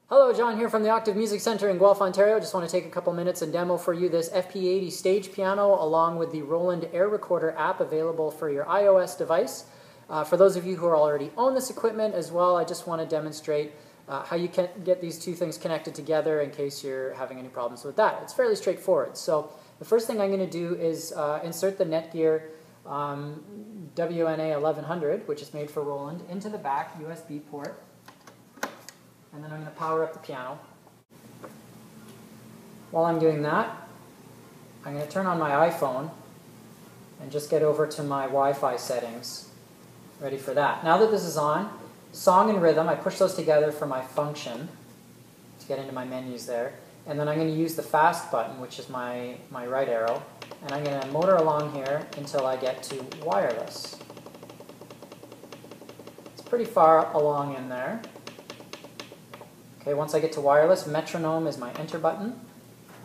Hello, John here from the Octave Music Center in Guelph, Ontario. Just want to take a couple minutes and demo for you this FP-80 stage piano along with the Roland Air Recorder app available for your iOS device. For those of you who already own this equipment as well, I just want to demonstrate how you can get these two things connected together in case you're having any problems with that. It's fairly straightforward. So the first thing I'm going to do is insert the Netgear WNA 1100, which is made for Roland, into the back USB port. And then I'm going to power up the piano. While I'm doing that, I'm going to turn on my iPhone and just get over to my Wi-Fi settings. Ready for that. Now that this is on, song and rhythm, I push those together for my function to get into my menus there. And then I'm going to use the fast button, which is my right arrow, and I'm going to motor along here until I get to wireless. It's pretty far along in there. Okay, once I get to wireless, metronome is my enter button.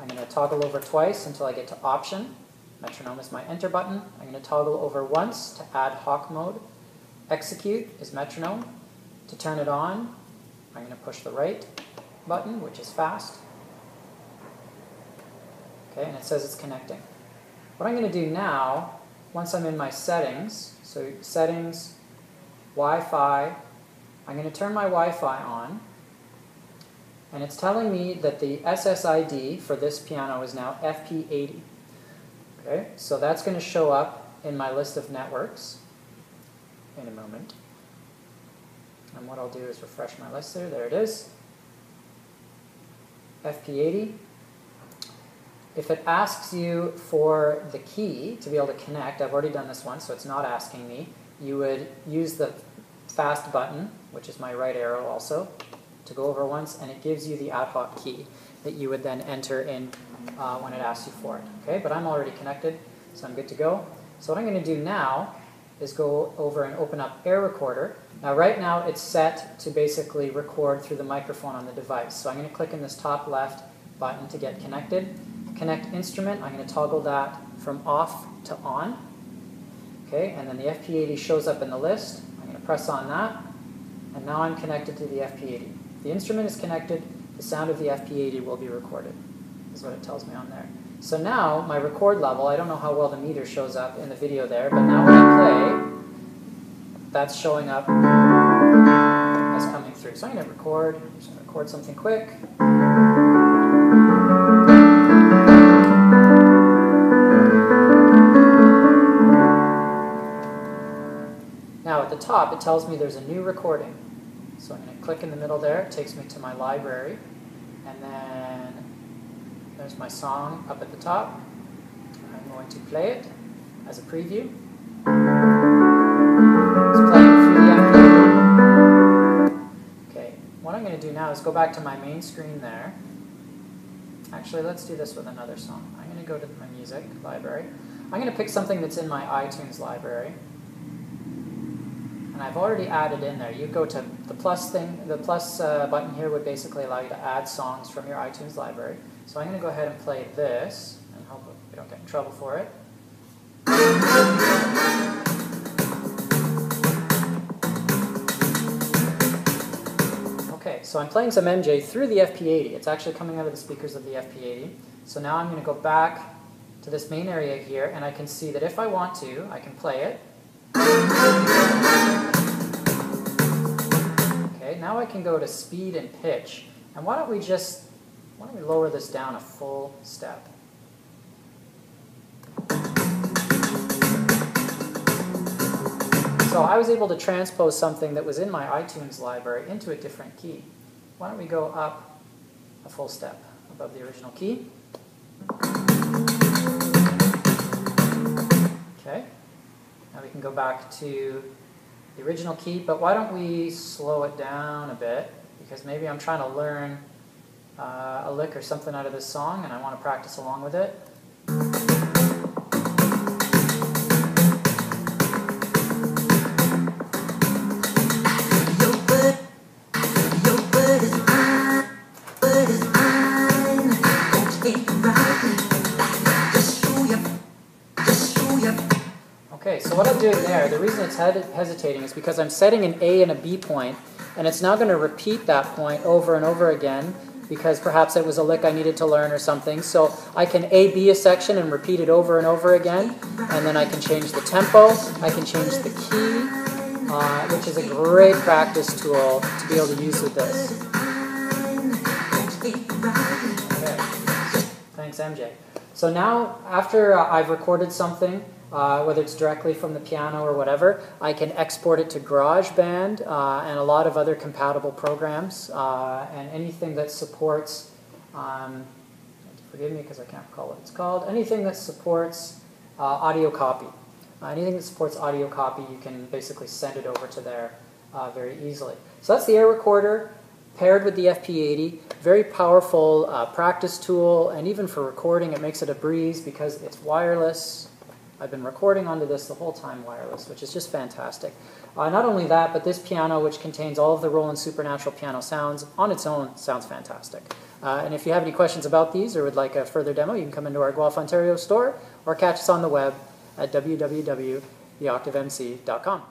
I'm going to toggle over twice until I get to option. Metronome is my enter button. I'm going to toggle over once to ad hoc mode. Execute is metronome. To turn it on, I'm going to push the right button, which is fast. Okay, and it says it's connecting. What I'm going to do now, once I'm in my settings, so settings, Wi-Fi, I'm going to turn my Wi-Fi on. And it's telling me that the SSID for this piano is now FP-80. Okay, so that's going to show up in my list of networks in a moment. And what I'll do is refresh my list there. There it is. FP-80. If it asks you for the key to be able to connect, I've already done this once, so it's not asking me. You would use the fast button, which is my right arrow also, to go over once, and it gives you the ad hoc key that you would then enter in when it asks you for it. Okay, but I'm already connected, so I'm good to go. So what I'm going to do now is go over and open up Air Recorder. Now right now it's set to basically record through the microphone on the device. So I'm going to click in this top left button to get connected. Connect instrument, I'm going to toggle that from off to on. Okay, and then the FP-80 shows up in the list. I'm going to press on that, and now I'm connected to the FP-80. The instrument is connected, the sound of the FP-80 will be recorded, is what it tells me on there. So now, my record level, I don't know how well the meter shows up in the video there, but now when I play, that's showing up as coming through. So I'm going to record, I'm just going to record something quick. Now at the top, it tells me there's a new recording. So I'm going to click in the middle there, it takes me to my library, and then there's my song up at the top. I'm going to play it as a preview. It's playing through the FP-80. Okay, what I'm going to do now is go back to my main screen there. Actually, let's do this with another song. I'm going to go to my music library. I'm going to pick something that's in my iTunes library. And I've already added in there. You go to the plus thing, the plus button here would basically allow you to add songs from your iTunes library. So I'm going to go ahead and play this, and hope we don't get in trouble for it. Okay, so I'm playing some MJ through the FP-80. It's actually coming out of the speakers of the FP-80. So now I'm going to go back to this main area here, and I can see that if I want to, I can play it. Okay, now I can go to speed and pitch. And why don't we lower this down a full step. So I was able to transpose something that was in my iTunes library into a different key. Why don't we go up a full step above the original key. Okay. Now we can go back to the original key, but why don't we slow it down a bit, because maybe I'm trying to learn a lick or something out of this song and I want to practice along with it. Okay, so what I'm doing there, the reason it's hesitating is because I'm setting an A and a B point, and it's now going to repeat that point over and over again because perhaps it was a lick I needed to learn or something. So I can A-B a section and repeat it over and over again, and then I can change the tempo, I can change the key, which is a great practice tool to be able to use with this. Okay. Thanks, MJ. So now, after I've recorded something, whether it's directly from the piano or whatever, I can export it to GarageBand and a lot of other compatible programs, and anything that supports, forgive me because I can't recall what it's called, anything that supports audio copy. Anything that supports audio copy, you can basically send it over to there very easily. So that's the air recorder paired with the FP-80. Very powerful practice tool, and even for recording it makes it a breeze because it's wireless. I've been recording onto this the whole time wireless, which is just fantastic. Not only that, but this piano, which contains all of the Roland Supernatural piano sounds, on its own sounds fantastic. And if you have any questions about these or would like a further demo, you can come into our Guelph, Ontario store or catch us on the web at www.theoctavemc.com.